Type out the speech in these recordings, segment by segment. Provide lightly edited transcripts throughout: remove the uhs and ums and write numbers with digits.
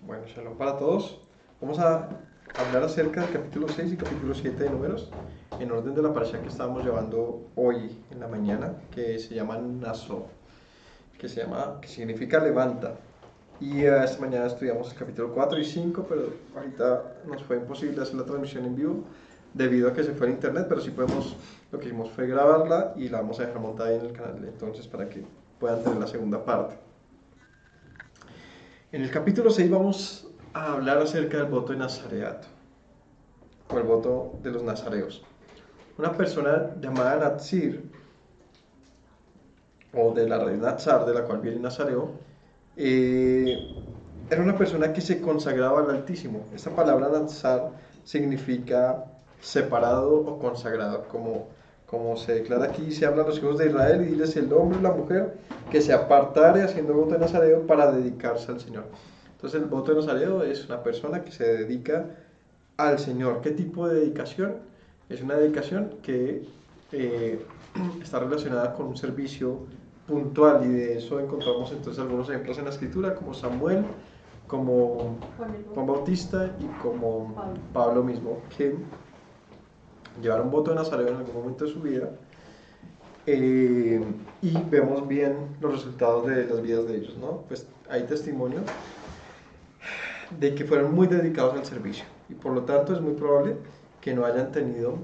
Bueno, shalom para todos. Vamos a hablar acerca del capítulo 6 y capítulo 7 de Números, en orden de la parasha que estábamos llevando hoy en la mañana, que se llama Naso, que significa levanta. Y esta mañana estudiamos el capítulo 4 y 5, pero ahorita nos fue imposible hacer la transmisión en vivo debido a que se fue el internet, pero sí podemos, lo que hicimos fue grabarla y la vamos a dejar montada ahí en el canal, entonces para que puedan tener la segunda parte. En el capítulo 6 vamos a hablar acerca del voto de Nazareato, o el voto de los nazareos. Una persona llamada Natsir, o de la raíz Nazar, de la cual viene Nazareo, eh, era una persona que se consagraba al Altísimo. Esta palabra Nazar significa separado o consagrado, como se declara aquí, se habla a los hijos de Israel y diles el hombre y la mujer que se apartare haciendo voto de Nazareo para dedicarse al Señor. Entonces el voto de Nazareo es una persona que se dedica al Señor. ¿Qué tipo de dedicación? Es una dedicación que eh, está relacionada con un servicio puntual, y de eso encontramos entonces algunos ejemplos en la escritura, como Samuel, como Juan Bautista y como Pablo mismo, que llevaron voto de Nazareo en algún momento de su vida, y vemos bien los resultados de las vidas de ellos, ¿no? Pues hay testimonio de que fueron muy dedicados al servicio, y por lo tanto es muy probable que no hayan tenido,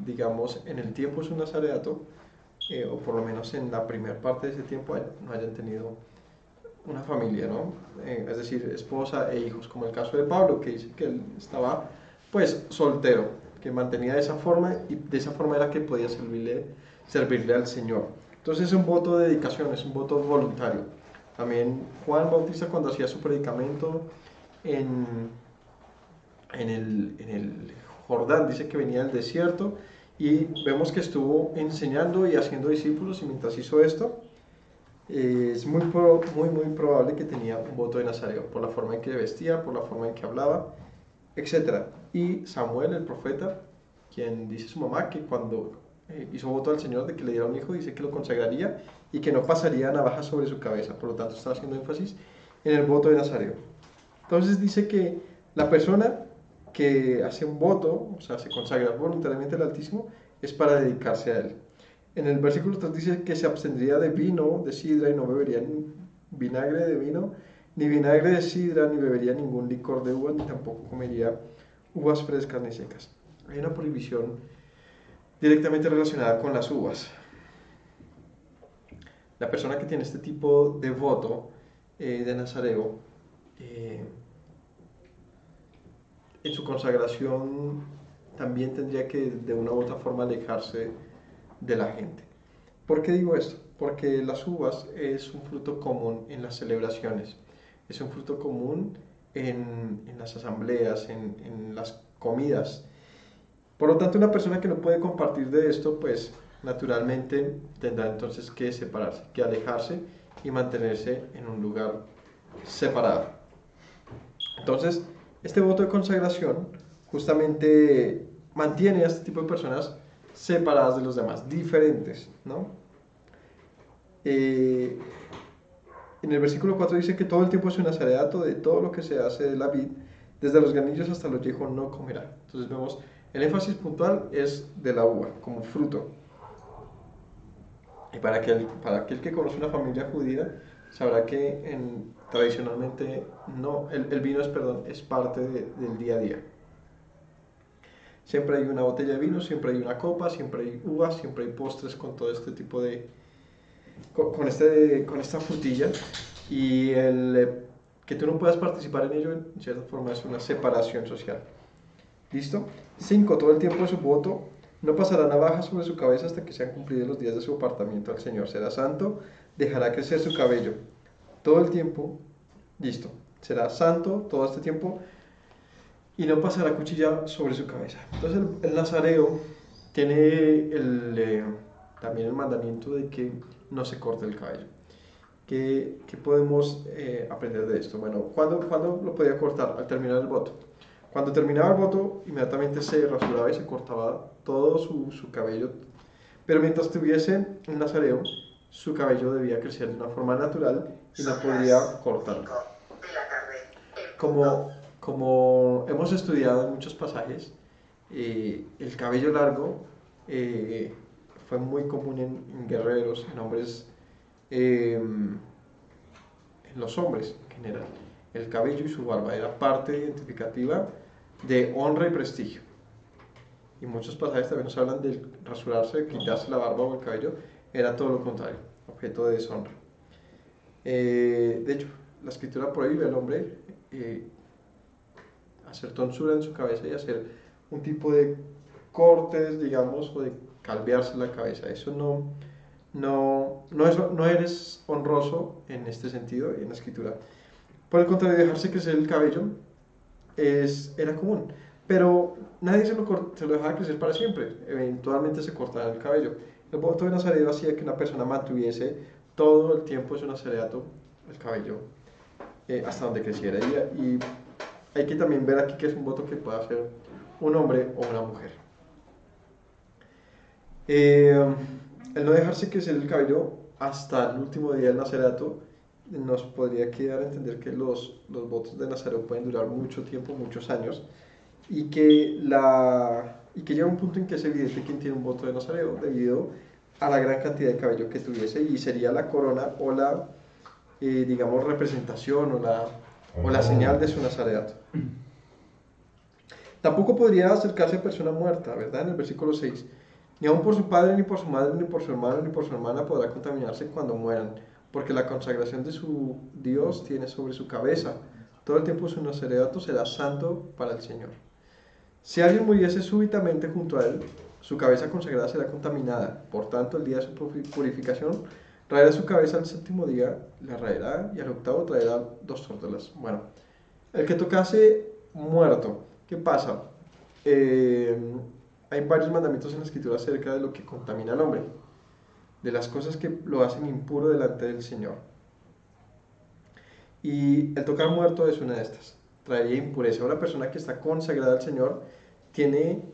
digamos, en el tiempo de su nazareato, o por lo menos en la primera parte de ese tiempo, no hayan tenido una familia, ¿no? Es decir, esposa e hijos, como el caso de Pablo, que dice que él estaba, pues, soltero, que mantenía de esa forma, y de esa forma era que podía servirle al Señor. Entonces es un voto de dedicación, es un voto voluntario. También Juan Bautista, cuando hacía su predicamento en, en el Jordán, dice que venía del desierto, y vemos que estuvo enseñando y haciendo discípulos, y mientras hizo esto, es muy probable que tenía un voto de Nazareo, por la forma en que vestía, por la forma en que hablaba, etc. Y Samuel, el profeta, quien dice su mamá que cuando hizo voto al Señor de que le diera un hijo, dice que lo consagraría y que no pasaría navaja sobre su cabeza. Por lo tanto, está haciendo énfasis en el voto de Nazareo. Entonces dice que la persona que hace un voto, o sea, se consagra voluntariamente al Altísimo, es para dedicarse a Él. En el versículo 3 dice que se abstendría de vino, de sidra, y no bebería ni vinagre de vino, ni vinagre de sidra, ni bebería ningún licor de uvas, ni tampoco comería uvas frescas ni secas. Hay una prohibición directamente relacionada con las uvas. La persona que tiene este tipo de voto de Nazareo, eh, en su consagración también tendría que de una u otra forma alejarse de la gente. ¿Por qué digo esto? Porque las uvas es un fruto común en las celebraciones, es un fruto común en las asambleas, en las comidas. Por lo tanto, una persona que no puede compartir de esto, pues naturalmente tendrá entonces que separarse, que alejarse y mantenerse en un lugar separado. Entonces, este voto de consagración justamente mantiene a este tipo de personas separadas de los demás, diferentes, ¿no? Eh, en el versículo 4 dice que todo el tiempo es un nazareato, de todo lo que se hace de la vid, desde los granillos hasta los viejos no comerá. Entonces vemos, el énfasis puntual es de la uva, como fruto. Y para aquel que conoce una familia judía, sabrá que tradicionalmente no, el vino es parte del día a día. Siempre hay una botella de vino, siempre hay una copa, siempre hay uvas, siempre hay postres con todo este tipo de, con esta frutilla, y que tú no puedas participar en ello, en cierta forma, es una separación social. ¿Listo? 5. Todo el tiempo de su voto no pasará navaja sobre su cabeza hasta que sean cumplidos los días de su apartamiento al Señor. Será santo, dejará crecer su cabello. Todo el tiempo, listo. Será santo todo este tiempo y no pasará cuchilla sobre su cabeza. Entonces el nazareo tiene también el mandamiento de que no se corte el cabello. ¿Qué podemos aprender de esto? Bueno, ¿cuándo lo podía cortar? Al terminar el voto. Cuando terminaba el voto, inmediatamente se rasuraba y se cortaba todo su cabello. Pero mientras tuviese un nazareo, su cabello debía crecer de una forma natural y no podía cortarlo. como hemos estudiado en muchos pasajes, el cabello largo eh, fue muy común en guerreros, en hombres, en los hombres en general. El cabello y su barba era parte identificativa de honra y prestigio. Y muchos pasajes también nos hablan de rasurarse, de quitarse la barba o el cabello, era todo lo contrario, objeto de deshonra. De hecho, la escritura prohíbe al hombre hacer tonsura en su cabeza y hacer un tipo de cortes, digamos, o de calvearse la cabeza. Eso no eres honroso en este sentido, en la escritura. Por el contrario, dejarse crecer el cabello era común, pero nadie se lo dejaba crecer para siempre. Eventualmente se cortaba el cabello. El voto de Nazaret hacía que una persona mantuviese todo el tiempo de su nazareato el cabello hasta donde creciera. Y hay que también ver aquí que es un voto que puede hacer un hombre o una mujer. El no dejarse crecer el cabello hasta el último día del nazareato nos podría quedar a entender que los votos de Nazareo pueden durar mucho tiempo, muchos años, y que llega un punto en que es evidente quién tiene un voto de Nazareo debido a la gran cantidad de cabello que tuviese, y sería la corona o la, digamos, representación o la señal de su nazareato. Tampoco podría acercarse a persona muerta, ¿verdad? En el versículo 6. Ni aun por su padre, ni por su madre, ni por su hermano, ni por su hermana podrá contaminarse cuando mueran, porque la consagración de su Dios tiene sobre su cabeza. Todo el tiempo su nazareato será santo para el Señor. Si alguien muriese súbitamente junto a él, su cabeza consagrada será contaminada. Por tanto, el día de su purificación, raerá su cabeza al séptimo día, la raerá, y al octavo traerá 2 tórtolas. Bueno, el que tocase muerto, ¿qué pasa? Hay varios mandamientos en la escritura acerca de lo que contamina al hombre, de las cosas que lo hacen impuro delante del Señor. Y el tocar muerto es una de estas, traería impureza. Una persona que está consagrada al Señor tiene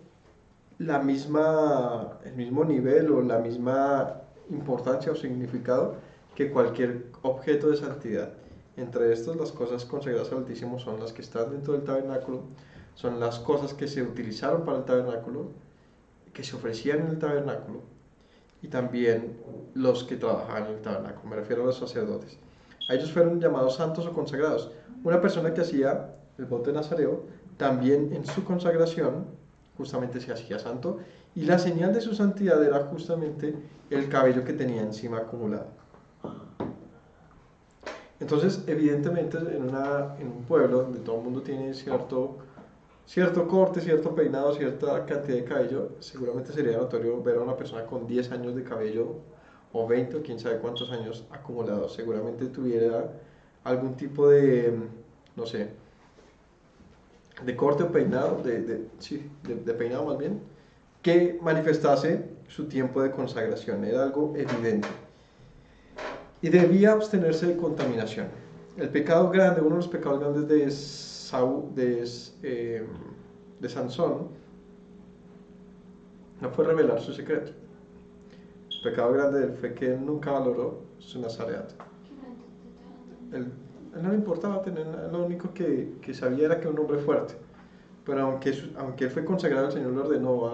el mismo nivel o la misma importancia o significado que cualquier objeto de santidad. Entre estos, las cosas consagradas al Altísimo son las que están dentro del tabernáculo, son las cosas que se utilizaron para el tabernáculo, que se ofrecían en el tabernáculo, y también los que trabajaban en el tabernáculo, me refiero a los sacerdotes. A ellos fueron llamados santos o consagrados. Una persona que hacía el voto de Nazareo, también en su consagración, justamente se hacía santo, y la señal de su santidad era justamente el cabello que tenía encima acumulado. Entonces, evidentemente, en un pueblo donde todo el mundo tiene cierto corte, cierto peinado, cierta cantidad de cabello, seguramente sería notorio ver a una persona con 10 años de cabello, o 20, o quién sabe cuántos años acumulados. Seguramente tuviera algún tipo de, no sé, de corte o peinado, de peinado más bien, que manifestase su tiempo de consagración. Era algo evidente. Y debía abstenerse de contaminación. El pecado grande, uno de los pecados grandes de Sansón, no fue revelar su secreto. El pecado grande de él fue que él nunca valoró su nazareato. Él no le importaba tener nada, lo único que sabía era que era un hombre fuerte. Pero aunque él fue consagrado, el Señor le ordenó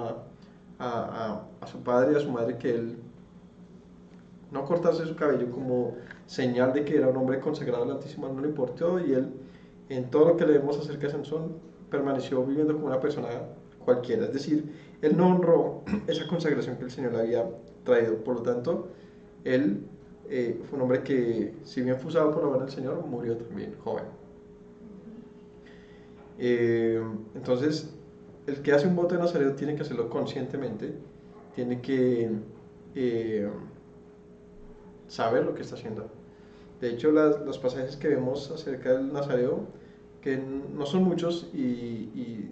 a su padre y a su madre que él no cortarse su cabello como señal de que era un hombre consagrado al Altísimo. No le importó, y él, en todo lo que leemos acerca de Sansón, permaneció viviendo como una persona cualquiera. Es decir, él no honró esa consagración que el Señor le había traído. Por lo tanto, él fue un hombre que, si bien fue usado por la mano del Señor, murió también joven. Entonces, el que hace un voto de Nazareo tiene que hacerlo conscientemente, tiene que saber lo que está haciendo. De hecho, los pasajes que vemos acerca del Nazareo, que no son muchos, y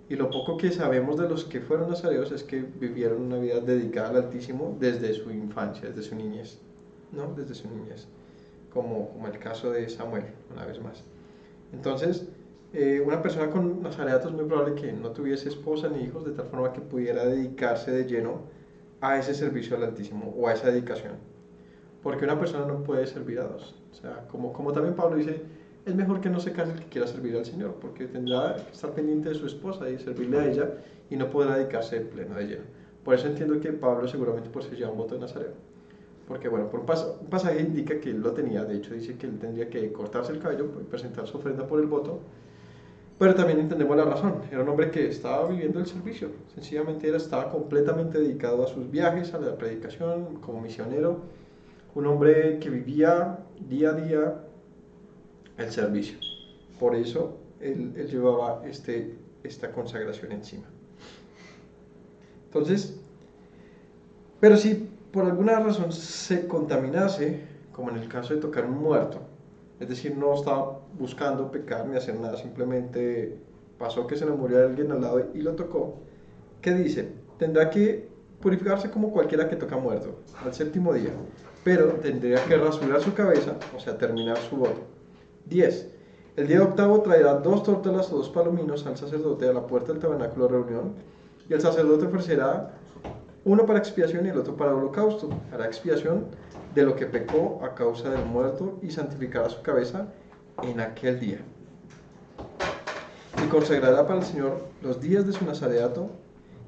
lo poco que sabemos de los que fueron nazareos es que vivieron una vida dedicada al Altísimo desde su infancia, desde su niñez, ¿no? Desde su niñez, como el caso de Samuel, una vez más. Entonces, una persona con nazareato es muy probable que no tuviese esposa ni hijos, de tal forma que pudiera dedicarse de lleno a ese servicio al Altísimo o a esa dedicación. Porque una persona no puede servir a dos. O sea, como también Pablo dice, es mejor que no se case el que quiera servir al Señor, porque tendrá que estar pendiente de su esposa y servirle a ella y no podrá dedicarse de pleno a ella. Por eso entiendo que Pablo seguramente por eso lleva un voto de Nazareo. Porque bueno, por un pasaje indica que él lo tenía, de hecho dice que él tendría que cortarse el cabello y presentar su ofrenda por el voto, pero también entendemos la razón, era un hombre que estaba viviendo el servicio, sencillamente estaba completamente dedicado a sus viajes, a la predicación, como misionero, un hombre que vivía día a día el servicio, por eso él llevaba esta consagración encima. Entonces, pero si por alguna razón se contaminase, como en el caso de tocar un muerto, es decir, no estaba buscando pecar ni hacer nada, simplemente pasó que se le murió alguien al lado y lo tocó, ¿qué dice? Tendrá que purificarse como cualquiera que toca muerto, al séptimo día, pero tendría que rasurar su cabeza, o sea, terminar su voto. 10. El día octavo traerá 2 tórtolas o 2 palominos al sacerdote a la puerta del tabernáculo de reunión, y el sacerdote ofrecerá uno para expiación y el otro para holocausto. Hará expiación de lo que pecó a causa del muerto y santificará su cabeza en aquel día. Y consagrará para el Señor los días de su nazareato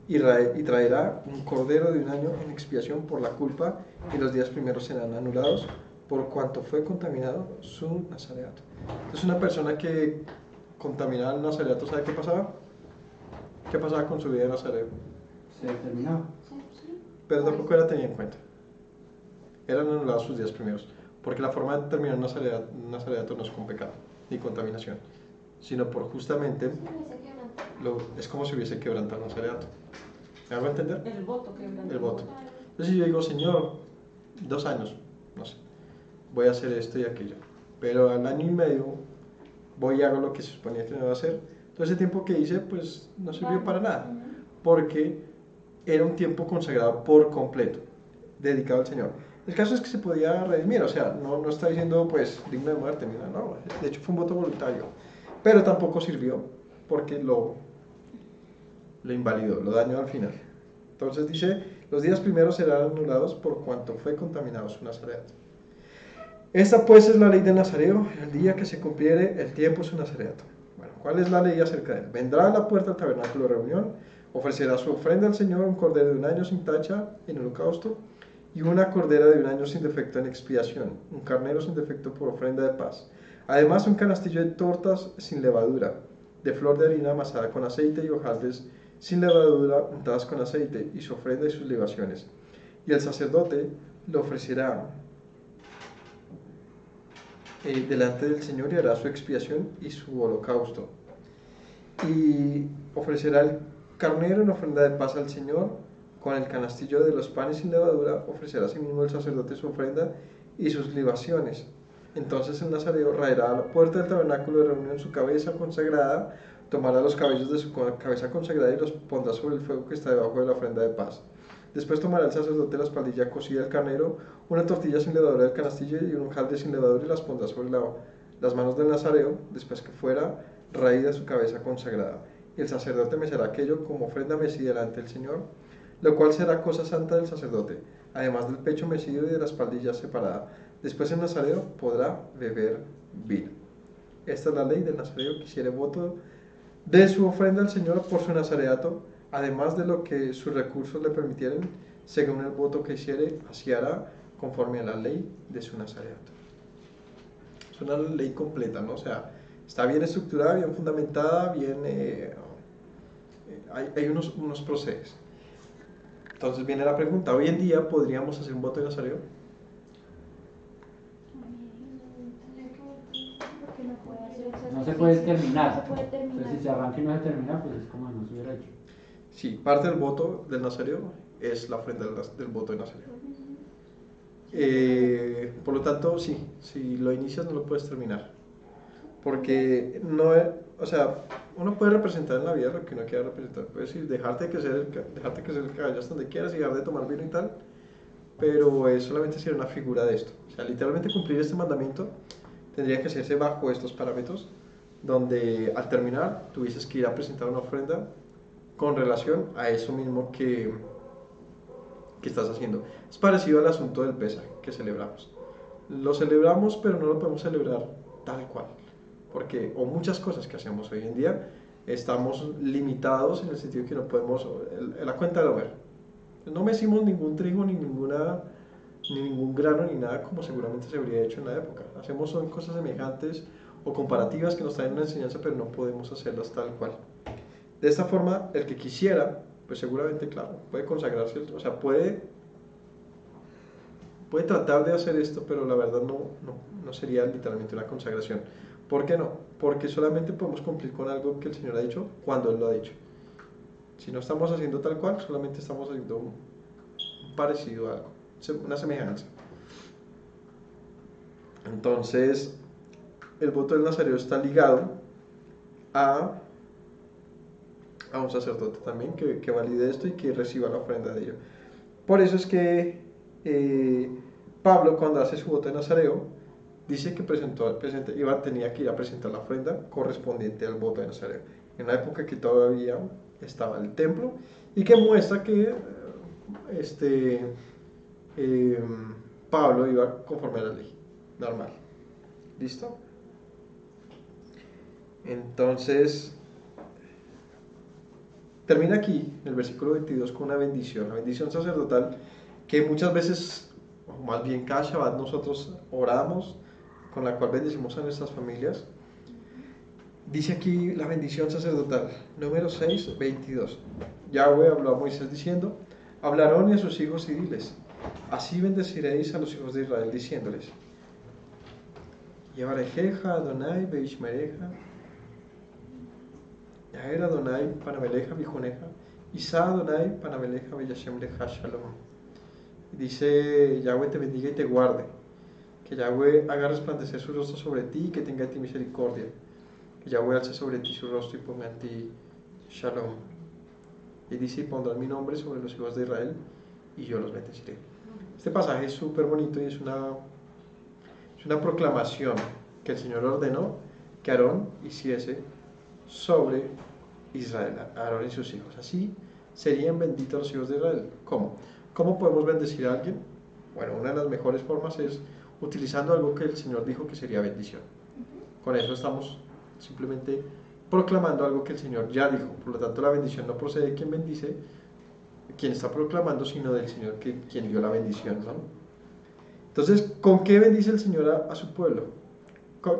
y traerá un cordero de un año en expiación por la culpa, y los días primeros serán anulados por cuanto fue contaminado su nazareato. Entonces una persona que contaminaba el nazareato, ¿sabe qué pasaba? ¿Qué pasaba con su vida de nazareo? Se determinaba. Pero tampoco era tenido en cuenta. Eran anulados sus días primeros, porque la forma de terminar un nazareato no es con pecado ni contaminación, sino por justamente es como si hubiese quebrantado el nazareato. ¿Me hago entender? El voto quebrantado. El voto. Entonces yo digo, Señor, 2 años, no sé, voy a hacer esto y aquello, pero al año y medio voy y hago lo que se suponía que me iba a hacer. Todo ese tiempo que hice, pues no sirvió para nada, porque era un tiempo consagrado por completo, dedicado al Señor. El caso es que se podía redimir, o sea, no está diciendo pues digno de muerte, mira, no, de hecho fue un voto voluntario, pero tampoco sirvió porque lo invalidó, lo dañó al final. Entonces dice, los días primeros serán anulados por cuanto fue contaminado su nazareato. Esta pues es la ley de Nazareo, el día que se cumpliere el tiempo de su nazareato. Bueno, ¿cuál es la ley acerca de él? Vendrá a la puerta del tabernáculo de reunión, ofrecerá su ofrenda al Señor, un cordero de un año sin tacha en holocausto, y una cordera de un año sin defecto en expiación, un carnero sin defecto por ofrenda de paz. Además, un canastillo de tortas sin levadura, de flor de harina amasada con aceite y hojaldres sin levadura untadas con aceite, y su ofrenda y sus libaciones. Y el sacerdote lo ofrecerá delante del Señor y hará su expiación y su holocausto. Y ofrecerá el carnero en ofrenda de paz al Señor, con el canastillo de los panes sin levadura, ofrecerá asimismo el sacerdote su ofrenda y sus libaciones. Entonces el nazareo raerá a la puerta del tabernáculo de reunión su cabeza consagrada, tomará los cabellos de su cabeza consagrada y los pondrá sobre el fuego que está debajo de la ofrenda de paz. Después tomará el sacerdote la espaldilla cocida del carnero, una tortilla sin levadura del canastillo y un hojaldre sin levadura, y las pondrá sobre las manos del nazareo, después que fuera raída su cabeza consagrada. Y el sacerdote mecerá aquello como ofrenda mecida delante del Señor, lo cual será cosa santa del sacerdote, además del pecho mecido y de la espaldilla separada. Después el nazareo podrá beber vino. Esta es la ley del nazareo que hiciere voto de su ofrenda al Señor por su nazareato, además de lo que sus recursos le permitieren, según el voto que hiciere, así hará conforme a la ley de su nazareato. Es una ley completa, ¿no? O sea, está bien estructurada, bien fundamentada, bien... hay unos procesos. Entonces viene la pregunta, ¿hoy en día podríamos hacer un voto de nazareo? No se puede terminar. Entonces, si se arranca y no se termina, pues es como si no se hubiera hecho. Sí, parte del voto del nazareo es la ofrenda del voto de nazareo. Por lo tanto, sí, si lo inicias no lo puedes terminar. Porque no es, o sea, uno puede representar en la vida lo que uno quiera representar. Puedes decir, dejarte crecer el cabello hasta donde quieras y dejar de tomar vino y tal, pero es solamente ser una figura de esto. O sea, literalmente cumplir este mandamiento tendría que hacerse bajo estos parámetros, donde al terminar tuvieses que ir a presentar una ofrenda con relación a eso mismo que estás haciendo. Es parecido al asunto del Pesaj que celebramos. Lo celebramos, pero no lo podemos celebrar tal cual. porque, o muchas cosas que hacemos hoy en día, estamos limitados en el sentido que no podemos, la cuenta del Homer, no mecimos ningún trigo ni ningún grano ni nada como seguramente se habría hecho en la época. Hacemos son cosas semejantes o comparativas que nos traen una enseñanza, pero no podemos hacerlas tal cual. De esta forma, el que quisiera, pues seguramente, claro, puede consagrarse, o sea, puede tratar de hacer esto, pero la verdad no sería literalmente una consagración. ¿Por qué no? Porque solamente podemos cumplir con algo que el Señor ha dicho cuando Él lo ha dicho. Si no estamos haciendo tal cual, solamente estamos haciendo un parecido a algo, una semejanza. Entonces, el voto del Nazareo está ligado a un sacerdote también que valide esto y que reciba la ofrenda de ello. Por eso es que Pablo, cuando hace su voto de Nazareo, dice que tenía que ir a presentar la ofrenda correspondiente al voto de Nazareo, en una época que todavía estaba el templo y que muestra que Pablo iba conforme a la ley normal. ¿Listo? Entonces, termina aquí, en el versículo 22, con una bendición, la bendición sacerdotal, que muchas veces, o más bien cada Shabbat, nosotros oramos, con la cual bendecimos a nuestras familias. Dice aquí la bendición sacerdotal, número 6, 22. Yahweh habló a Moisés diciendo: habla a Aarón y a sus hijos y diles: así bendeciréis a los hijos de Israel, diciéndoles: Yevarejeja Adonai beishmereja, Yaher Adonai panameleja bijuneja, Isa Adonai panameleja beyashem leja shalom. Dice: Yahweh te bendiga y te guarde, que Yahweh haga resplandecer su rostro sobre ti y que tenga de ti misericordia, que Yahweh alce sobre ti su rostro y ponga en ti shalom. Y dice: y pondrán mi nombre sobre los hijos de Israel y yo los bendeciré. Este pasaje es súper bonito y es una proclamación que el Señor ordenó que Aarón hiciese sobre Israel, Aarón y sus hijos. Así serían benditos los hijos de Israel. ¿Cómo? ¿Cómo podemos bendecir a alguien? Bueno, una de las mejores formas es utilizando algo que el Señor dijo que sería bendición. Con eso estamos simplemente proclamando algo que el Señor ya dijo. Por lo tanto, la bendición no procede de quien bendice, quien está proclamando, sino del Señor quien dio la bendición, ¿no? Entonces, ¿con qué bendice el Señor a su pueblo?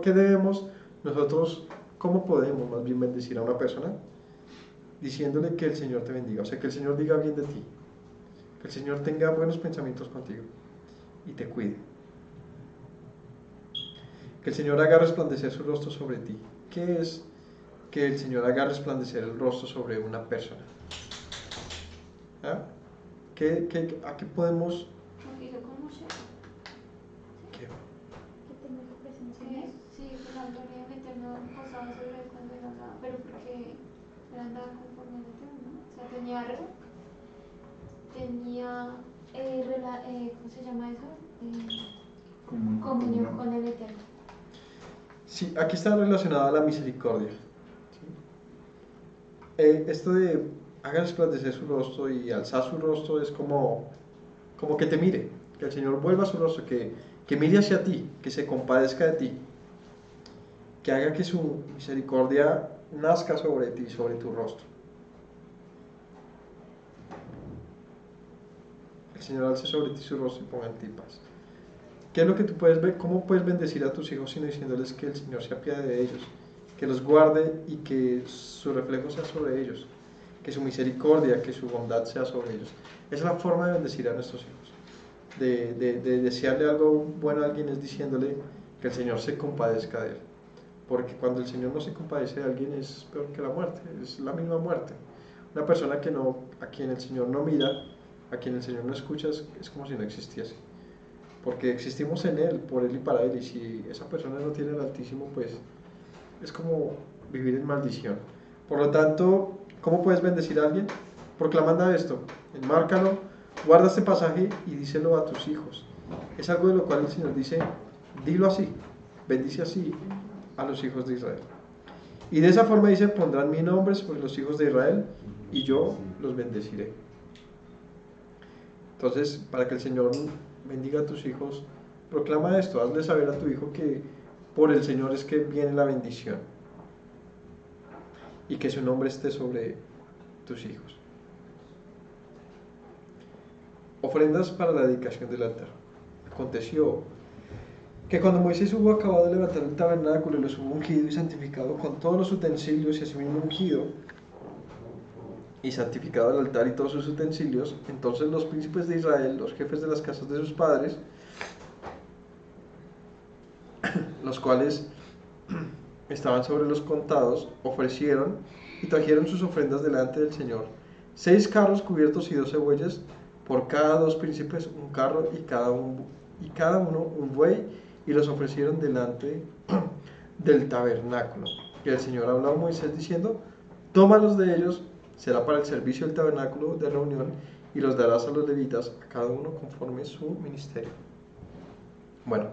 ¿Qué debemos nosotros, cómo podemos más bien bendecir a una persona? Diciéndole que el Señor te bendiga, o sea, que el Señor diga bien de ti, que el Señor tenga buenos pensamientos contigo y te cuide, que el Señor haga resplandecer su rostro sobre ti. ¿Qué es que el Señor haga resplandecer el rostro sobre una persona? ¿Ah? ¿A qué podemos? Sí, pues Antonio el Eterno posaba sobre él cuando él andaba, pero porque él andaba conforme al Eterno, ¿no? O sea, tenía ¿cómo se llama eso? Comunión con el Eterno. Sí, aquí está relacionada a la misericordia. ¿Sí? Esto de haga resplandecer su rostro y alzar su rostro es como que te mire, que el Señor vuelva su rostro, que mire hacia ti, que se compadezca de ti, que haga que su misericordia nazca sobre ti, sobre tu rostro. El Señor alce sobre ti su rostro y ponga en ti paz. ¿Qué es lo que tú puedes ver? ¿Cómo puedes bendecir a tus hijos sino diciéndoles que el Señor se apiade de ellos, que los guarde y que su reflejo sea sobre ellos, que su misericordia, que su bondad sea sobre ellos? Esa es la forma de bendecir a nuestros hijos. De desearle algo bueno a alguien es diciéndole que el Señor se compadezca de él. Porque cuando el Señor no se compadece de alguien es peor que la muerte, es la misma muerte. Una persona a quien el Señor no mira, a quien el Señor no escucha, es como si no existiese. Porque existimos en Él, por Él y para Él, y si esa persona no tiene el Altísimo, pues es como vivir en maldición. Por lo tanto, ¿cómo puedes bendecir a alguien? Proclamando esto, enmárcalo, guarda este pasaje y díselo a tus hijos. Es algo de lo cual el Señor dice: dilo así, bendice así a los hijos de Israel. Y de esa forma dice: pondrán mi nombre sobre los hijos de Israel y yo los bendeciré. Entonces, para que el Señor bendiga a tus hijos, proclama esto, hazle saber a tu hijo que por el Señor es que viene la bendición y que su nombre esté sobre tus hijos. Ofrendas para la dedicación del altar. Aconteció que cuando Moisés hubo acabado de levantar el tabernáculo y los hubo ungido y santificado con todos los utensilios y asimismo ungido y santificado el altar y todos sus utensilios, entonces los príncipes de Israel, los jefes de las casas de sus padres, los cuales estaban sobre los contados, ofrecieron y trajeron sus ofrendas delante del Señor: 6 carros cubiertos y 12 bueyes, por cada 2 príncipes un carro y cada uno un buey, y los ofrecieron delante del tabernáculo. Y el Señor habló a Moisés diciendo: tómalos de ellos, será para el servicio del tabernáculo de reunión, y los darás a los levitas, a cada uno conforme su ministerio. Bueno,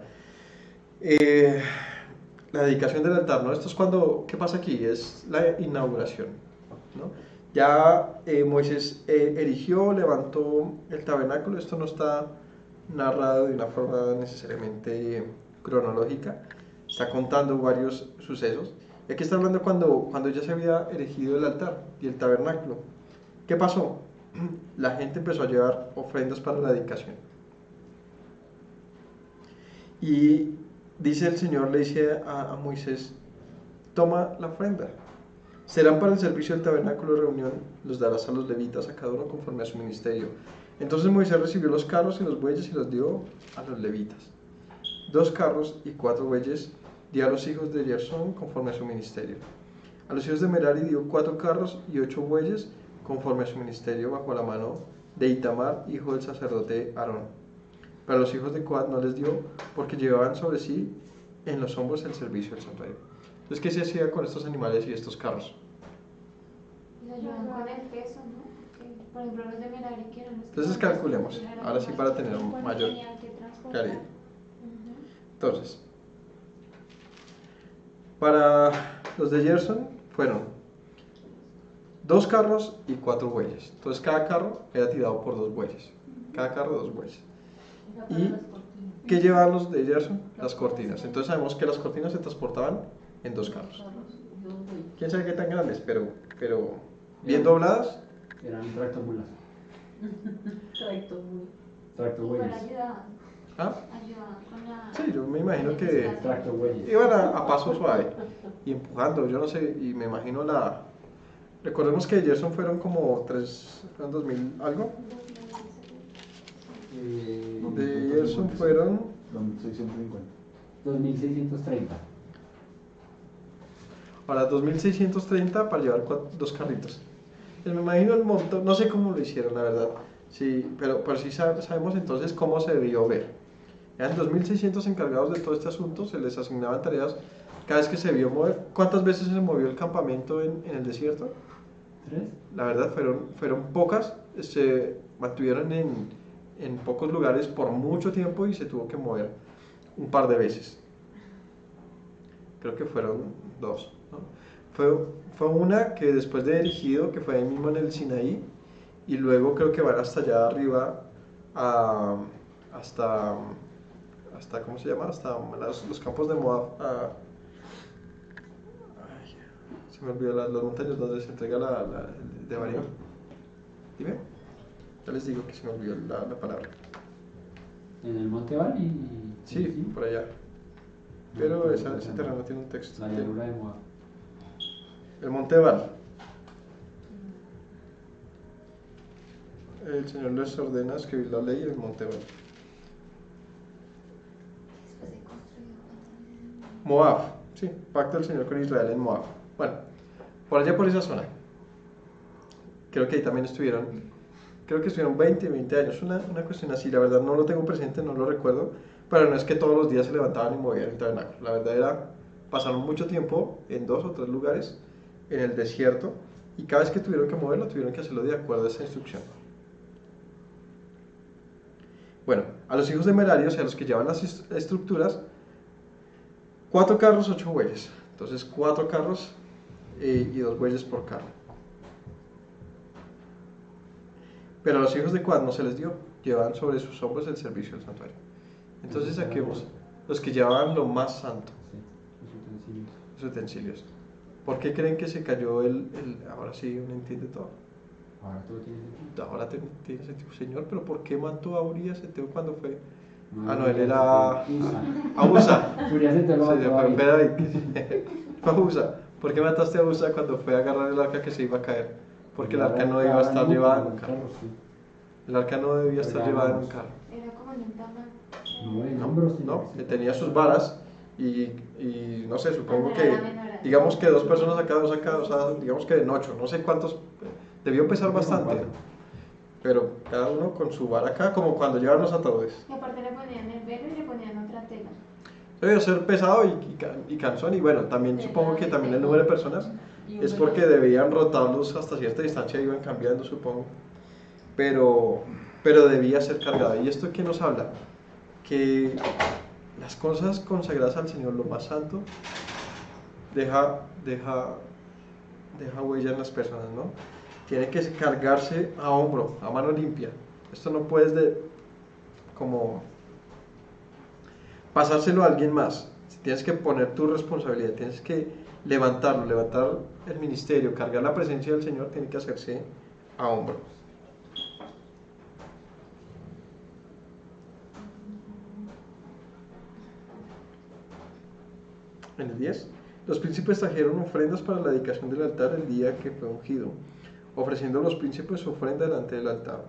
la dedicación del altar, ¿no? Esto es cuando, ¿qué pasa aquí? Es la inauguración, ¿no? Ya Moisés erigió, levantó el tabernáculo. Esto no está narrado de una forma necesariamente cronológica, está contando varios sucesos. Y aquí está hablando cuando ya se había erigido el altar y el tabernáculo. ¿Qué pasó? La gente empezó a llevar ofrendas para la dedicación. Y dice el Señor, le dice a Moisés: toma la ofrenda. Serán para el servicio del tabernáculo de reunión, los darás a los levitas, a cada uno conforme a su ministerio. Entonces Moisés recibió los carros y los bueyes y los dio a los levitas. 2 carros y 4 bueyes dio a los hijos de Gersón conforme a su ministerio. A los hijos de Merari dio 4 carros y 8 bueyes conforme a su ministerio, bajo la mano de Itamar, hijo del sacerdote Aarón. Pero a los hijos de Coat no les dio, porque llevaban sobre sí en los hombros el servicio del santuario. Entonces, ¿qué se hacía con estos animales y estos carros? Y lo ayudan con el peso, ¿no? Que, por ejemplo, los de Merari, que eran los que Entonces calculemos, ahora sí, para tener mayor claridad. Entonces, para los de Gerson fueron 2 carros y 4 bueyes. Entonces cada carro era tirado por 2 bueyes. Cada carro 2 bueyes. ¿Y qué llevaban los de Gerson? Las cortinas. Entonces sabemos que las cortinas se transportaban en 2 carros. ¿Quién sabe qué tan grandes? Pero bien dobladas. Eran tractomulas. Igual Tractobueyes. ayudaban con la... Sí, yo me imagino que Tractobueyes. iban a paso suave y empujando, yo no sé, y me imagino Recordemos que de Gerson fueron como 2000 algo. De Gerson fueron 2650. 2630. Ahora 2630 para llevar 2 carritos. Me imagino el montón, no sé cómo lo hicieron, la verdad. Sí, pero sí sabemos entonces cómo se debió ver. Eran 2600 encargados de todo este asunto, se les asignaban tareas cada vez que se vio mover. ¿Cuántas veces se movió el campamento en el desierto? 3. La verdad fueron pocas, se mantuvieron en pocos lugares por mucho tiempo y se tuvo que mover un par de veces. Creo que fueron 2, ¿no? Fue una que después de erigido, que fue ahí mismo en el Sinaí, y luego creo que van hasta allá arriba, hasta ¿cómo se llama? Hasta los campos de Moab. Se me olvidó las montañas donde se entrega el Devarim. Dime. Ya les digo que se me olvidó la palabra. En el Monte Bali. Sí, por allá. Pero ese terreno tiene un texto. La llanura de Moab. El Monte Ebal. El Señor les ordena escribir la ley en el Monte Ebal. Después de construido. Moab, sí, pacto del Señor con Israel en Moab. Bueno, por allá por esa zona. Creo que ahí también estuvieron 20 años, una cuestión así. La verdad no lo tengo presente, no lo recuerdo, pero no es que todos los días se levantaban y movían el tabernáculo. La verdad pasaron mucho tiempo en 2 o 3 lugares en el desierto, y cada vez que tuvieron que moverlo, tuvieron que hacerlo de acuerdo a esa instrucción. Bueno, a los hijos de Merari, o sea, los que llevan las estructuras, 4 carros, 8 bueyes. Entonces 4 carros y 2 bueyes por carro. Pero a los hijos de Coat no se les dio, llevaban sobre sus hombros el servicio del santuario. Entonces aquí vemos los que llevaban lo más santo. utensilios. Los utensilios. ¿Por qué creen que se cayó ahora sí uno entiende todo? Ahora todo tiene sentido. Ahora tiene sentido, señor, pero ¿por qué mató a Urias Eteo cuando fue? No, No, él era Usa. a Usa. Urias Eteo lo Sí, mató fue David. David. Fue a Usa. ¿Por qué mataste a Usa cuando fue a agarrar el arca que se iba a caer? Porque el arca no iba a estar llevada en un carro. El arca no debía estar llevada en un carro. Era como en un tamal. No, en hombros. No, que tenía sus varas y no sé, supongo que, digamos que dos personas acá, o sea, digamos que en 8, no sé cuántos, debió pesar bastante, pero cada uno con su vara acá, como cuando llevan los ataúdes. Y aparte le ponían el velo y le ponían otra tela. Debió ser pesado y cansón, y bueno, también supongo que también el número de personas es porque debían rotarlos hasta cierta distancia, iban cambiando, supongo, pero debía ser cargado. ¿Y esto qué nos habla? Que las cosas consagradas al Señor, lo más santo, deja huella en las personas, ¿no? Tiene que cargarse a hombro, a mano limpia. Esto no puedes como pasárselo a alguien más. Tienes que poner tu responsabilidad, tienes que levantar el ministerio, cargar la presencia del Señor, tiene que hacerse a hombro. En el 10, los príncipes trajeron ofrendas para la dedicación del altar el día que fue ungido, ofreciendo los príncipes su ofrenda delante del altar.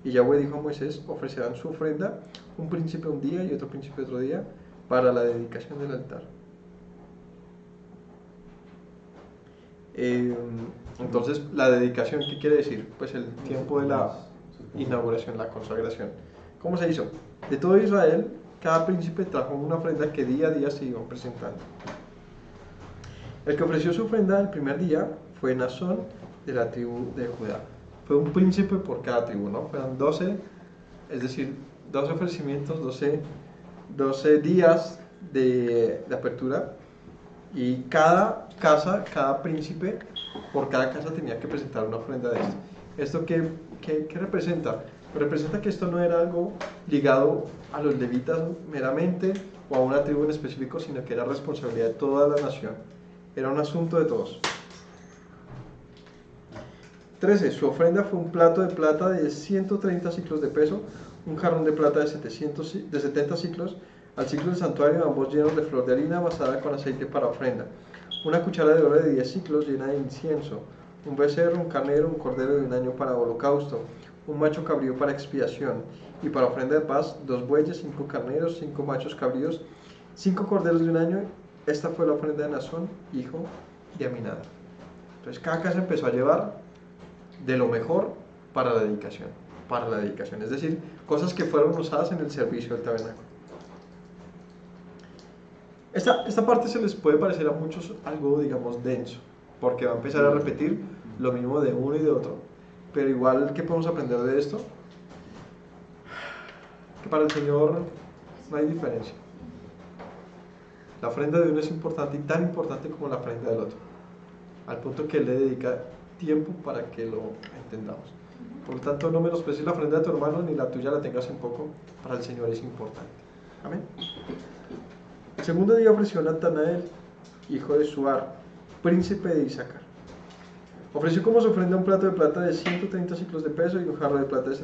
Y Yahweh dijo a Moisés: ofrecerán su ofrenda, un príncipe un día y otro príncipe otro día, para la dedicación del altar. Entonces, la dedicación, ¿qué quiere decir? Pues el tiempo de la inauguración, la consagración. ¿Cómo se hizo? De todo Israel, cada príncipe trajo una ofrenda que día a día se iban presentando. El que ofreció su ofrenda el primer día fue Naasón, de la tribu de Judá. Fue un príncipe por cada tribu, ¿no? Fueron 12, es decir, 12 ofrecimientos, 12 días de apertura, y cada casa, cada príncipe, por cada casa tenía que presentar una ofrenda de esto. ¿Esto qué representa? Representa que esto no era algo ligado a los levitas meramente o a una tribu en específico, sino que era responsabilidad de toda la nación. Era un asunto de todos. 13. Su ofrenda fue un plato de plata de 130 ciclos de peso, un jarrón de plata de 70 ciclos, al ciclo del santuario, ambos llenos de flor de harina amasada con aceite para ofrenda, una cuchara de oro de 10 ciclos llena de incienso, un becerro, un carnero, un cordero de un año para holocausto, un macho cabrío para expiación, y para ofrenda de paz, 2 bueyes, 5 carneros, 5 machos cabríos, 5 corderos de un año. Esta fue la ofrenda de Naasón, hijo de Aminadab. Entonces cada casa empezó a llevar de lo mejor para la dedicación, es decir, cosas que fueron usadas en el servicio del tabernáculo. Esta parte se les puede parecer a muchos algo, digamos, denso, porque va a empezar a repetir lo mismo de uno y de otro, pero igual, ¿qué podemos aprender de esto? Que para el Señor no hay diferencia. La ofrenda de uno es importante y tan importante como la ofrenda del otro, al punto que Él le dedica tiempo para que lo entendamos. Por lo tanto, no menosprecies la ofrenda de tu hermano, ni la tuya la tengas en poco, para el Señor es importante. Amén. El segundo día ofreció Natanael, hijo de Suar, príncipe de Isaacar. Ofreció como su ofrenda un plato de plata de 130 ciclos de peso y un jarro de plata de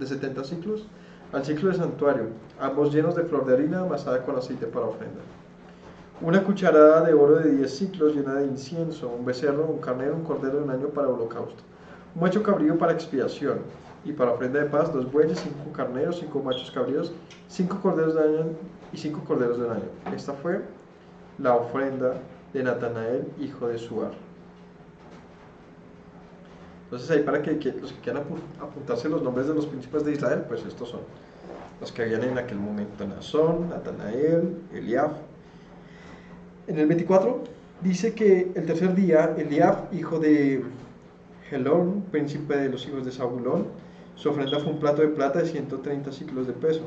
70 ciclos, al ciclo del santuario, ambos llenos de flor de harina amasada con aceite para ofrenda. Una cucharada de oro de 10 ciclos llena de incienso, un becerro, un carnero, un cordero de un año para holocausto, un macho cabrío para expiación, y para ofrenda de paz, 2 bueyes, 5 carneros, 5 machos cabríos, 5 corderos de año y 5 corderos de un año. Esta fue la ofrenda de Natanael, hijo de Suar. Entonces ahí, para que los que quieran apuntarse los nombres de los príncipes de Israel, pues estos son los que habían en aquel momento: Naasón, Natanael, Eliab. En el 24 dice que el tercer día, Eliab, hijo de Helón, príncipe de los hijos de Zabulón, su ofrenda fue un plato de plata de 130 ciclos de peso,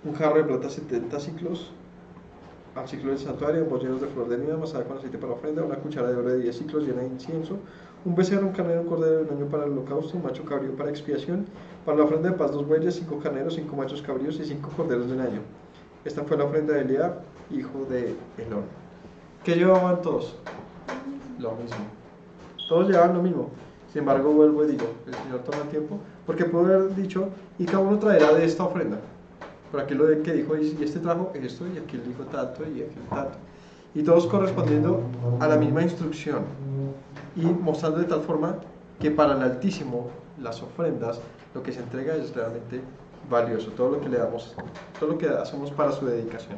un jarro de plata 70 ciclos, al ciclo del santuario, ambos llenos de flor de harina amasada con aceite para ofrenda, una cuchara de oro de 10 ciclos llena de incienso, un becerro, un carnero, un cordero de un año para el holocausto, un macho cabrío para expiación, para la ofrenda de paz, 2 bueyes, 5 carneros, 5 machos cabríos y 5 corderos de un año. Esta fue la ofrenda de Eliab, hijo de Helón. ¿Qué llevaban todos? Lo mismo. Todos llevaban lo mismo. Sin embargo, vuelvo y digo, el Señor toma el tiempo, porque pudo haber dicho, y cada uno traerá de esta ofrenda. Por aquí lo de que dijo, y este trajo esto, y aquel dijo tanto, y aquel tanto. Y todos correspondiendo a la misma instrucción. Y mostrando de tal forma que para el Altísimo, las ofrendas, lo que se entrega es realmente valioso. Todo lo que le damos, todo lo que hacemos para su dedicación.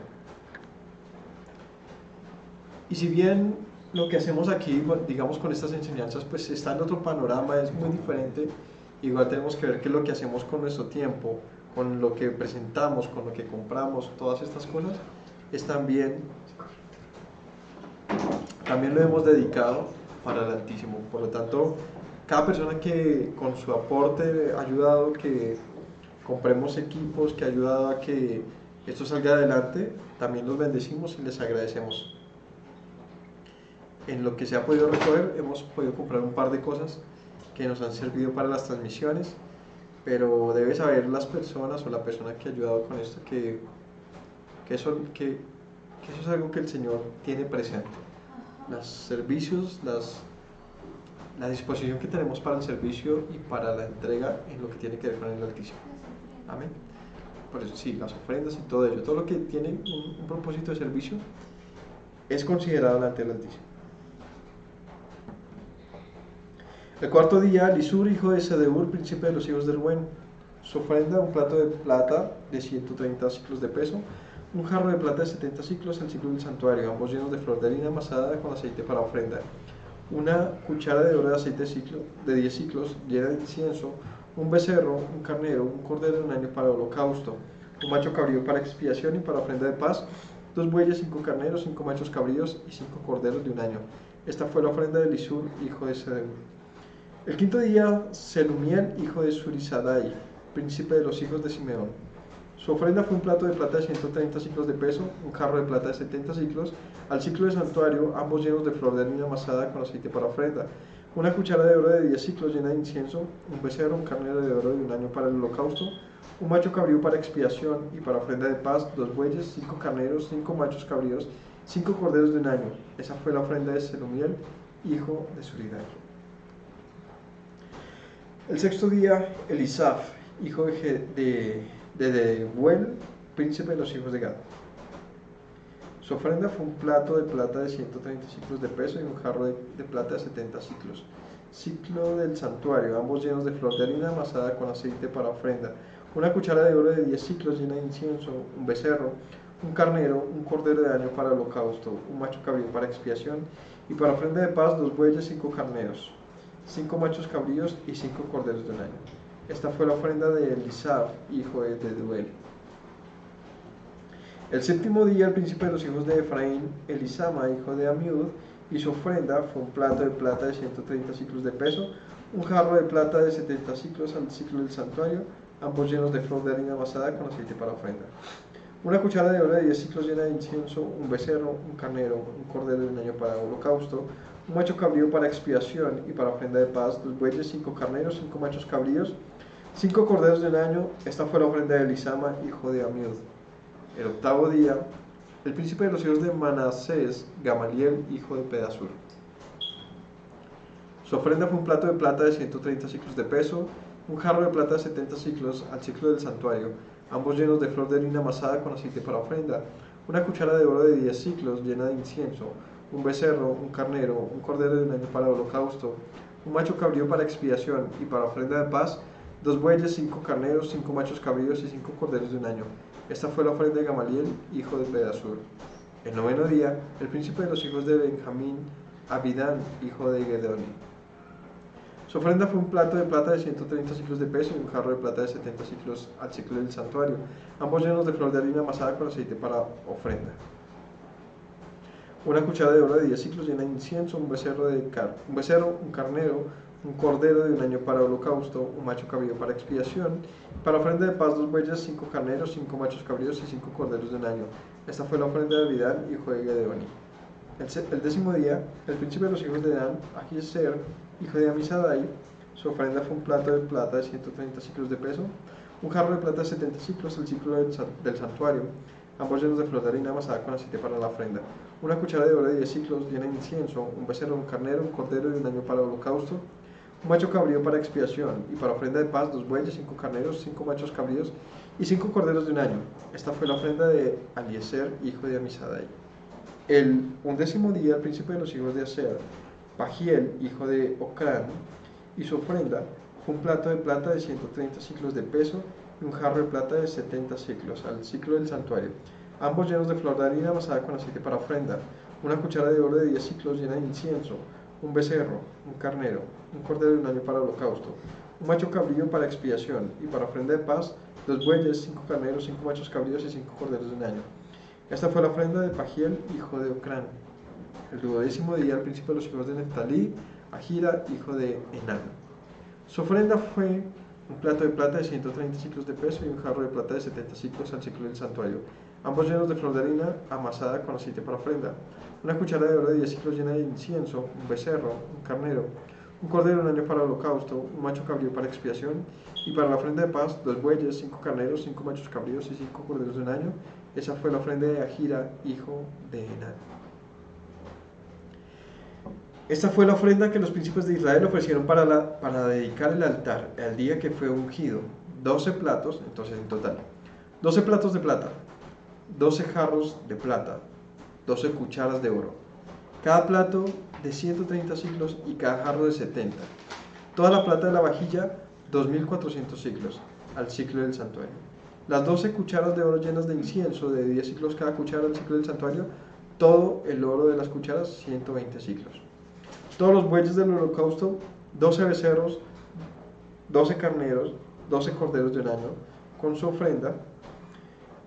Y si bien lo que hacemos aquí, digamos con estas enseñanzas, pues está en otro panorama, es muy diferente, igual tenemos que ver qué es lo que hacemos con nuestro tiempo, con lo que presentamos, con lo que compramos, todas estas cosas, es también lo hemos dedicado para el Altísimo. Por lo tanto, cada persona que con su aporte ha ayudado que compremos equipos, que ha ayudado a que esto salga adelante, también los bendecimos y les agradecemos. En lo que se ha podido recoger, hemos podido comprar un par de cosas que nos han servido para las transmisiones, pero debe saber las personas o la persona que ha ayudado con esto que eso es algo que el Señor tiene presente. Los servicios, la disposición que tenemos para el servicio y para la entrega en lo que tiene que ver con el Altísimo. Amén. Por eso sí, las ofrendas y todo ello, todo lo que tiene un propósito de servicio es considerado delante del Altísimo. El cuarto día, Lisur, hijo de Sedeur, príncipe de los hijos de Rubén, su ofrenda, un plato de plata de 130 ciclos de peso, un jarro de plata de 70 ciclos, el ciclo del santuario, ambos llenos de flor de harina amasada con aceite para ofrenda, una cuchara de oro de aceite de 10 ciclos llena de incienso, un becerro, un carnero, un cordero de un año para holocausto, un macho cabrío para expiación y para ofrenda de paz, 2 bueyes, 5 carneros, 5 machos cabríos y 5 corderos de un año. Esta fue la ofrenda de Lisur, hijo de Sedeur. El quinto día, Selumiel, hijo de Surizadai, príncipe de los hijos de Simeón. Su ofrenda fue un plato de plata de 130 ciclos de peso, un jarro de plata de 70 ciclos, al ciclo de santuario, ambos llenos de flor de harina amasada con aceite para ofrenda, una cuchara de oro de 10 ciclos llena de incienso, un becerro, un carnero de oro de un año para el holocausto, un macho cabrío para expiación y para ofrenda de paz, 2 bueyes, 5 carneros, 5 machos cabríos, 5 corderos de un año. Esa fue la ofrenda de Selumiel, hijo de Suridai. El sexto día, Elisaf, hijo de Deuel, príncipe de los hijos de Gad. Su ofrenda fue un plato de plata de 130 ciclos de peso y un jarro de plata de 70 ciclos. Ciclo del santuario, ambos llenos de flor de harina amasada con aceite para ofrenda. Una cuchara de oro de 10 ciclos llena de incienso, un becerro, un carnero, un cordero de año para holocausto, un macho cabrío para expiación y para ofrenda de paz 2 bueyes, 5 carneros, 5 machos cabríos y 5 corderos de un año. Esta fue la ofrenda de Elisaf, hijo de Deuel. El séptimo día, el príncipe de los hijos de Efraín, Elisama, hijo de Amiud, y su ofrenda fue un plato de plata de 130 ciclos de peso, un jarro de plata de 70 ciclos al ciclo del santuario, ambos llenos de flor de harina amasada con aceite para ofrenda. Una cuchara de oro de 10 ciclos llena de incienso, un becerro, un carnero, un cordero de un año para holocausto, un macho cabrío para expiación y para ofrenda de paz, 2 bueyes, 5 carneros, 5 machos cabríos, 5 corderos de un año. Esta fue la ofrenda de Elisama, hijo de Amiud. El octavo día, el príncipe de los hijos de Manasés, Gamaliel, hijo de Pedasur. Su ofrenda fue un plato de plata de 130 ciclos de peso, un jarro de plata de 70 ciclos al ciclo del santuario, ambos llenos de flor de harina amasada con aceite para ofrenda, una cuchara de oro de 10 ciclos llena de incienso, un becerro, un carnero, un cordero de un año para holocausto, un macho cabrío para expiación y para ofrenda de paz, 2 bueyes, 5 carneros, 5 machos cabríos y 5 corderos de un año. Esta fue la ofrenda de Gamaliel, hijo de Pedasur. El noveno día, el príncipe de los hijos de Benjamín, Abidán, hijo de Gedoni. Su ofrenda fue un plato de plata de 130 ciclos de peso y un jarro de plata de 70 ciclos al ciclo del santuario, ambos llenos de flor de harina amasada con aceite para ofrenda. Una cuchara de oro de 10 ciclos llena de incienso, un becerro, un carnero, un cordero de un año para holocausto, un macho cabrío para expiación, para ofrenda de paz 2 bueyes, 5 carneros, 5 machos cabríos y 5 corderos de un año. Esta fue la ofrenda de Abidán, hijo de Gedeoni. El décimo día, el príncipe de los hijos de Dan, Ahiezer, hijo de Amisadai, su ofrenda fue un plato de plata de 130 ciclos de peso, un jarro de plata de 70 ciclos al ciclo del santuario, ambos llenos de flor de harina amasada con aceite para la ofrenda, una cuchara de oro de 10 ciclos llena de incienso, un becerro, un carnero, un cordero de un año para el holocausto, un macho cabrío para expiación, y para ofrenda de paz 2 bueyes, 5 carneros, 5 machos cabríos y 5 corderos de un año. Esta fue la ofrenda de Eliezer, hijo de Amisadai. El 11º día, el príncipe de los hijos de Aser, Pagiel, hijo de Ocrán, y su ofrenda fue un plato de plata de 130 ciclos de peso y un jarro de plata de 70 ciclos, al ciclo del santuario, ambos llenos de flor de harina amasada con aceite para ofrenda, una cuchara de oro de 10 ciclos llena de incienso, un becerro, un carnero, un cordero de un año para el holocausto, un macho cabrío para expiación, y para ofrenda de paz 2 bueyes, 5 carneros, 5 machos cabríos y 5 corderos de un año. Esta fue la ofrenda de Pagiel, hijo de Ocrán. El 12º día, el príncipe de los hijos de Neftalí, Ahira, hijo de Enán. Su ofrenda fue un plato de plata de 130 ciclos de peso y un jarro de plata de 70 ciclos al ciclo del santuario, ambos llenos de flor de harina amasada con aceite para ofrenda, una cuchara de oro de 10 ciclos llena de incienso, un becerro, un carnero, un cordero de un año para el holocausto, un macho cabrío para expiación, y para la ofrenda de paz 2 bueyes, 5 carneros, 5 machos cabríos y 5 corderos de un año. Esa fue la ofrenda de Ahira, hijo de Enán. Esta fue la ofrenda que los príncipes de Israel ofrecieron para dedicar el altar al día que fue ungido. 12 platos, entonces en total, 12 platos de plata, 12 jarros de plata, 12 cucharas de oro, cada plato de 130 ciclos y cada jarro de 70. Toda la plata de la vajilla, 2.400 ciclos, al ciclo del santuario. Las 12 cucharas de oro llenas de incienso, de 10 ciclos cada cuchara al ciclo del santuario, todo el oro de las cucharas, 120 ciclos. Todos los bueyes del holocausto, 12 becerros, 12 carneros, 12 corderos de un año, con su ofrenda,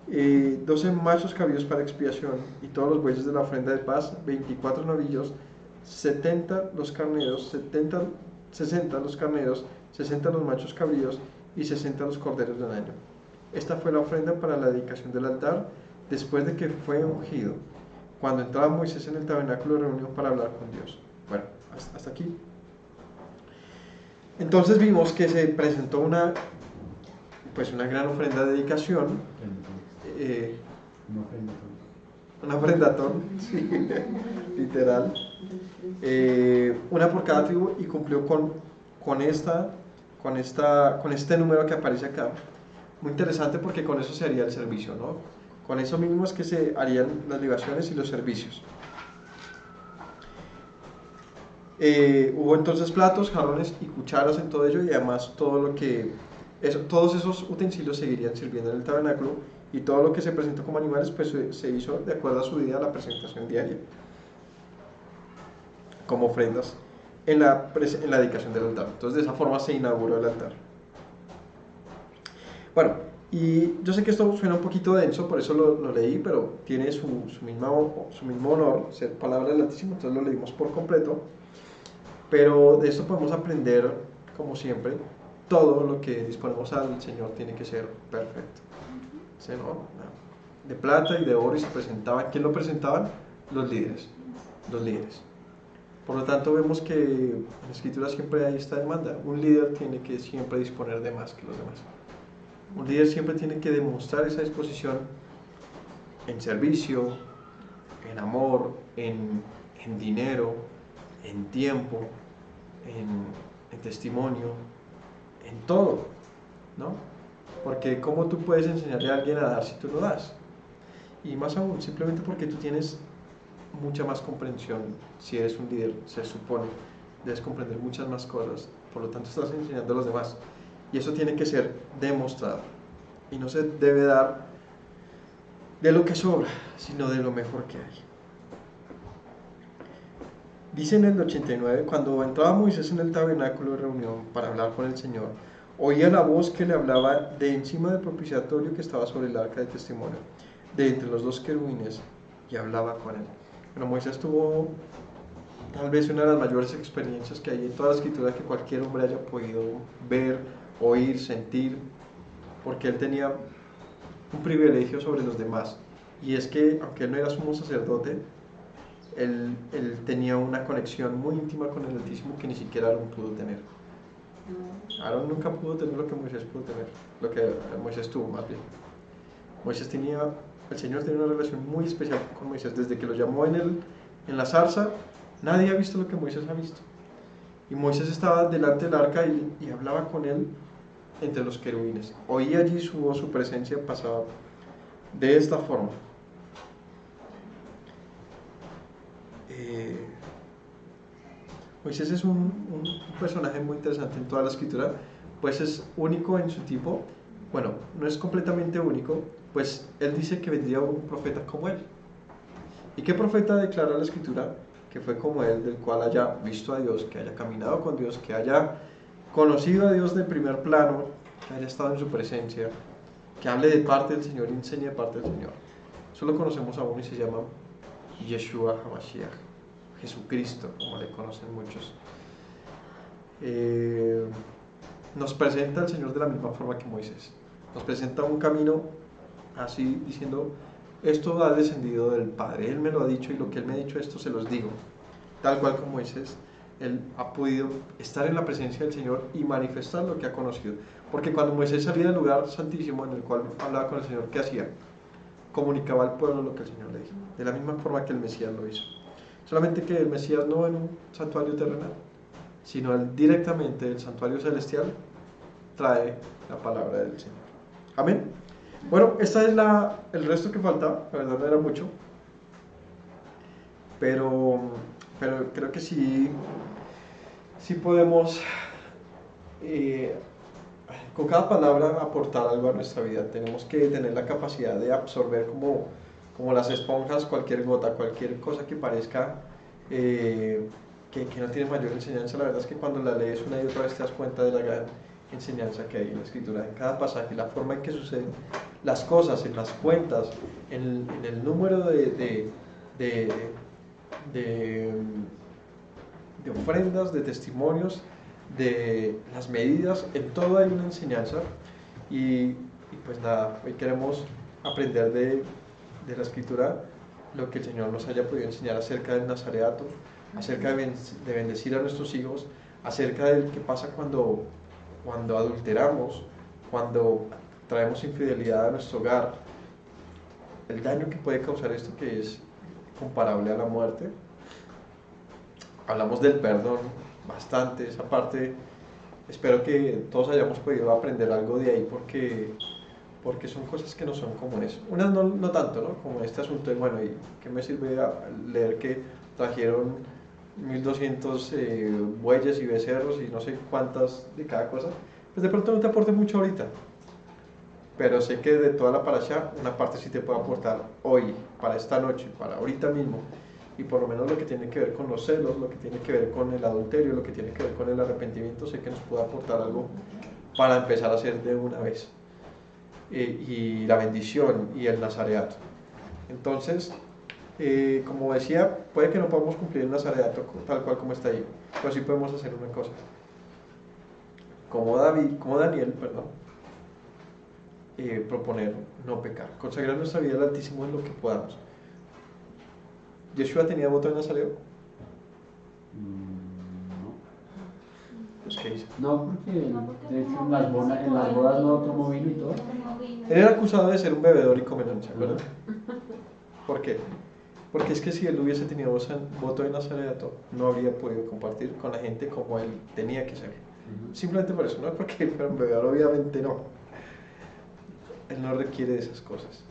12 machos cabríos para expiación, y todos los bueyes de la ofrenda de paz, 24 novillos, 70 los carneros, 60 los carneros, 60 los machos cabríos y 60 los corderos de un año. Esta fue la ofrenda para la dedicación del altar después de que fue ungido, cuando entraba Moisés en el tabernáculo de reunión para hablar con Dios. Bueno, hasta aquí. Entonces vimos que se presentó una gran ofrenda de dedicación, una ofrendatón, sí, literal, una por cada tribu, y cumplió con este número que aparece acá. Muy interesante, porque con eso se haría el servicio, ¿no? Con eso mismo es que se harían las libaciones y los servicios. Hubo entonces platos, jarrones y cucharas en todo ello, y además todos esos utensilios seguirían sirviendo en el tabernáculo, y todo lo que se presentó como animales pues se hizo de acuerdo a su día, a la presentación diaria, como ofrendas en la dedicación del altar. Entonces de esa forma se inauguró el altar. Bueno, y yo sé que esto suena un poquito denso, por eso lo leí, pero tiene su mismo honor, ser palabra del Altísimo, entonces lo leímos por completo. Pero de esto podemos aprender, como siempre, todo lo que disponemos al Señor tiene que ser perfecto. ¿Sí, no? De plata y de oro, y se presentaban. ¿Quién lo presentaban? Los líderes. Por lo tanto, vemos que en la Escritura siempre hay esta demanda. Un líder tiene que siempre disponer de más que los demás. Un líder siempre tiene que demostrar esa disposición en servicio, en amor, en dinero, en tiempo, en testimonio, en todo, ¿no? Porque ¿cómo tú puedes enseñarle a alguien a dar si tú no das? Y más aún, simplemente porque tú tienes mucha más comprensión. Si eres un líder, se supone, debes comprender muchas más cosas, por lo tanto estás enseñando a los demás, y eso tiene que ser demostrado, y no se debe dar de lo que sobra, sino de lo mejor que hay. Dice en el 89, cuando entraba Moisés en el tabernáculo de reunión para hablar con el Señor, oía la voz que le hablaba de encima del propiciatorio que estaba sobre el arca de testimonio, de entre los 2 querubines, y hablaba con él. Pero Moisés tuvo tal vez una de las mayores experiencias que hay en toda la Escritura que cualquier hombre haya podido ver, oír, sentir, porque él tenía un privilegio sobre los demás, y es que aunque él no era sumo sacerdote, él tenía una conexión muy íntima con el Altísimo que ni siquiera Aarón pudo tener. Aarón nunca pudo tener lo que Moisés pudo tener, lo que Moisés tuvo más bien. Moisés tenía el Señor tiene una relación muy especial con Moisés. Desde que lo llamó en la zarza, nadie ha visto lo que Moisés ha visto. Y Moisés estaba delante del arca y hablaba con él entre los querubines. Oía allí su voz, su presencia pasaba de esta forma. Moisés es un personaje muy interesante en toda la escritura, pues es único en su tipo. Bueno, no es completamente único, pues él dice que vendría un profeta como él. ¿Y qué profeta declara la escritura que fue como él, del cual haya visto a Dios, que haya caminado con Dios, que haya conocido a Dios de primer plano, que haya estado en su presencia, que hable de parte del Señor y enseñe de parte del Señor? Solo conocemos a uno y se llama Yeshua HaMashiach, Jesucristo, como le conocen muchos. Nos presenta al Señor de la misma forma que Moisés. Nos presenta un camino así, diciendo: esto ha descendido del Padre, Él me lo ha dicho y lo que Él me ha dicho, esto se los digo. Tal cual como Moisés, Él ha podido estar en la presencia del Señor y manifestar lo que ha conocido. Porque cuando Moisés salía del lugar santísimo en el cual hablaba con el Señor, ¿qué hacía? Comunicaba al pueblo lo que el Señor le dijo, de la misma forma que el Mesías lo hizo. Solamente que el Mesías no en un santuario terrenal, sino él directamente del santuario celestial trae la palabra del Señor. Amén. Bueno, esta es el resto que falta, la verdad no era mucho, pero creo que sí podemos con cada palabra aportar algo a nuestra vida. Tenemos que tener la capacidad de absorber como las esponjas cualquier gota, cualquier cosa que parezca que no tiene mayor enseñanza. La verdad es que cuando la lees una y otra vez te das cuenta de la gran enseñanza que hay en la escritura, en cada pasaje, la forma en que suceden las cosas, en las cuentas, en el número de ofrendas, de testimonios, de las medidas, en todo hay una enseñanza. Y pues nada, hoy queremos aprender de la escritura lo que el Señor nos haya podido enseñar acerca del nazareato, acerca de bendecir a nuestros hijos, acerca de qué pasa cuando adulteramos, cuando traemos infidelidad a nuestro hogar, el daño que puede causar esto, que es comparable a la muerte. Hablamos del perdón bastante, esa parte. Espero que todos hayamos podido aprender algo de ahí, porque son cosas que no son comunes. Unas no tanto, ¿no? Como este asunto de, bueno, ¿y qué me sirve leer que trajeron 1200 bueyes y becerros y no sé cuántas de cada cosa? Pues de pronto no te aporte mucho ahorita, pero sé que de toda la parasha, una parte sí te puede aportar hoy, para esta noche, para ahorita mismo. Y por lo menos lo que tiene que ver con los celos, lo que tiene que ver con el adulterio, lo que tiene que ver con el arrepentimiento, sé que nos puede aportar algo para empezar a hacer de una vez. Y la bendición y el nazareato. Entonces, como decía, puede que no podamos cumplir el nazareato tal cual como está ahí, pero sí podemos hacer una cosa. Como Daniel, proponer no pecar, consagrar nuestra vida al Altísimo en lo que podamos. ¿Yeshua tenía voto de Nazareo? No. Pues, ¿qué hizo? No, porque de hecho en las bodas no tomó vino y todo. Él era acusado de ser un bebedor y comelón, ¿se acuerdan? ¿Por qué? Porque es que si él hubiese tenido voto de Nazareato, no habría podido compartir con la gente como él tenía que ser. Simplemente por eso, no es porque fuera un bebedor, obviamente no. Él no requiere de esas cosas,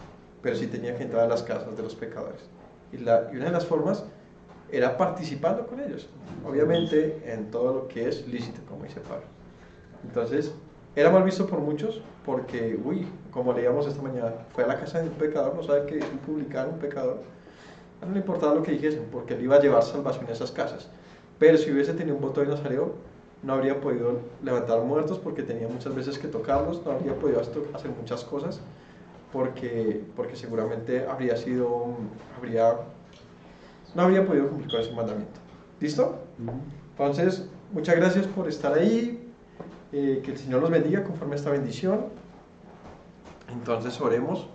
pero sí tenía que entrar a las casas de los pecadores. Y una de las formas era participando con ellos, obviamente en todo lo que es lícito, como dice Pablo. Entonces, era mal visto por muchos porque, como leíamos esta mañana, fue a la casa de un pecador, no sabe que es un publicano, un pecador. No le importaba lo que dijesen, porque él iba a llevar salvación a esas casas. Pero si hubiese tenido un voto de Nazareo, no habría podido levantar muertos porque tenía muchas veces que tocarlos, no habría podido hacer muchas cosas, porque seguramente no habría podido cumplir con ese mandamiento. ¿Listo? Entonces, muchas gracias por estar ahí, que el Señor los bendiga conforme a esta bendición. Entonces oremos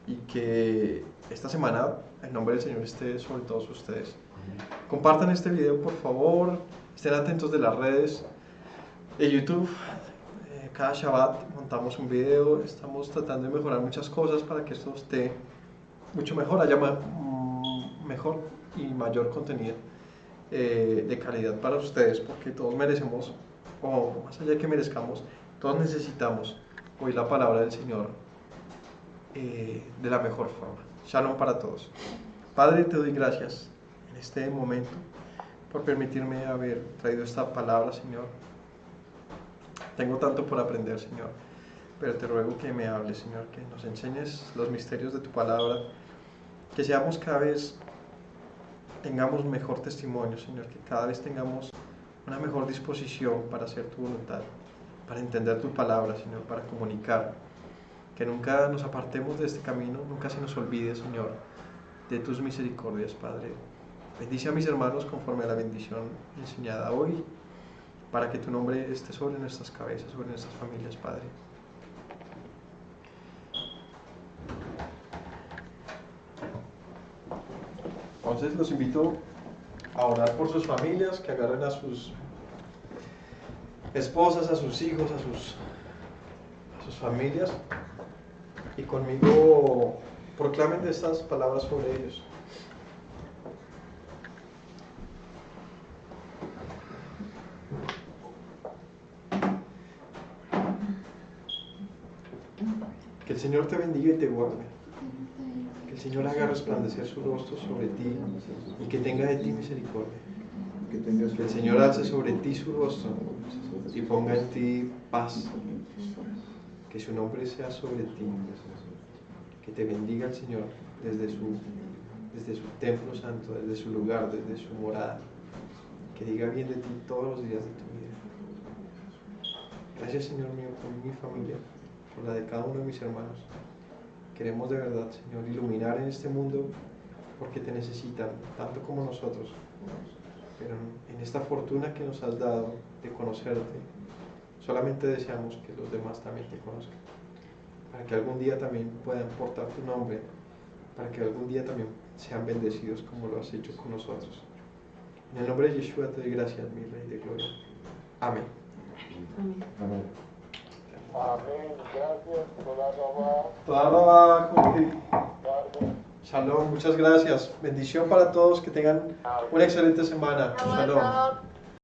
y que esta semana el nombre del Señor esté sobre todos ustedes. Compartan este video, por favor, estén atentos de las redes de YouTube. Cada Shabbat montamos un video, estamos tratando de mejorar muchas cosas para que esto esté mucho mejor, haya mejor y mayor contenido de calidad para ustedes, porque todos merecemos, o más allá de que merezcamos, todos necesitamos oír la palabra del Señor de la mejor forma. Shalom para todos. Padre, te doy gracias en este momento por permitirme haber traído esta palabra, Señor. Tengo tanto por aprender, Señor, pero te ruego que me hables, Señor, que nos enseñes los misterios de tu palabra, que seamos cada vez, tengamos mejor testimonio, Señor, que cada vez tengamos una mejor disposición para hacer tu voluntad, para entender tu palabra, Señor, para comunicar, que nunca nos apartemos de este camino, nunca se nos olvide, Señor, de tus misericordias, Padre. Bendice a mis hermanos conforme a la bendición enseñada hoy, para que tu nombre esté sobre nuestras cabezas, sobre nuestras familias, Padre. Entonces los invito a orar por sus familias, que agarren a sus esposas, a sus hijos, a sus familias, y conmigo proclamen estas palabras sobre ellos. Que el Señor te bendiga y te guarde. Que el Señor haga resplandecer su rostro sobre ti y que tenga de ti misericordia. Que el Señor alce sobre ti su rostro y ponga en ti paz. Que su nombre sea sobre ti. Que te bendiga el Señor desde su templo santo, desde su lugar, desde su morada. Que diga bien de ti todos los días de tu vida. Gracias, Señor mío, por mi familia, por la de cada uno de mis hermanos. Queremos de verdad, Señor, iluminar en este mundo porque te necesitan, tanto como nosotros. Pero en esta fortuna que nos has dado de conocerte, solamente deseamos que los demás también te conozcan, para que algún día también puedan portar tu nombre, para que algún día también sean bendecidos como lo has hecho con nosotros. En el nombre de Yeshua te doy gracias, mi Rey de Gloria. Amén. Amén. Amén. Gracias. Toda Jorge. Shalom, muchas gracias. Bendición para todos, que tengan una excelente semana. Shalom.